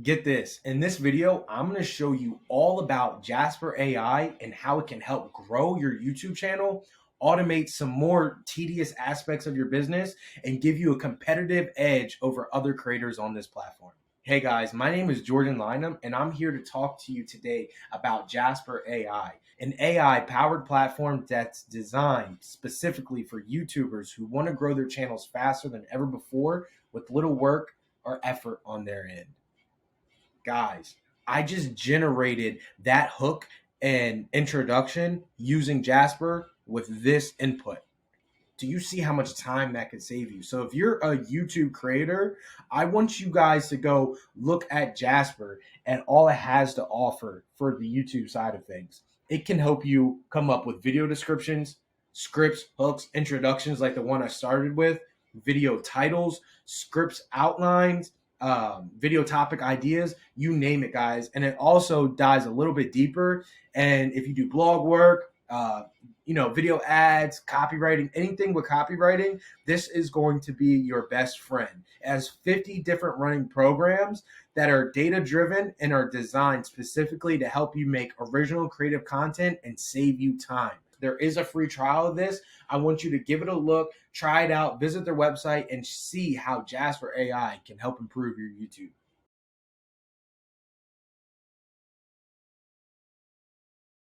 Get this, in this video, I'm going to show you all about Jasper.AI and how it can help grow your YouTube channel, automate some more tedious aspects of your business, and give you a competitive edge over other creators on this platform. Hey guys, my name is Jordan Lynham, and I'm here to talk to you today about Jasper.AI, an AI-powered platform that's designed specifically for YouTubers who want to grow their channels faster than ever before with little work or effort on their end. Guys, I just generated that hook and introduction using Jasper with this input. Do you see how much time that could save you? So if you're a YouTube creator, I want you guys to go look at Jasper and all it has to offer for the YouTube side of things. It can help you come up with video descriptions, scripts, hooks, introductions like the one I started with, video titles, scripts, outlines, video topic ideas, you name it, guys. And it also dives a little bit deeper. And if you do blog work, video ads, copywriting, anything with copywriting, this is going to be your best friend. It has 50 different running programs that are data driven and are designed specifically to help you make original creative content and save you time. There is a free trial of this. I want you to give it a look, try it out, visit their website, and see how Jasper.AI can help improve your YouTube.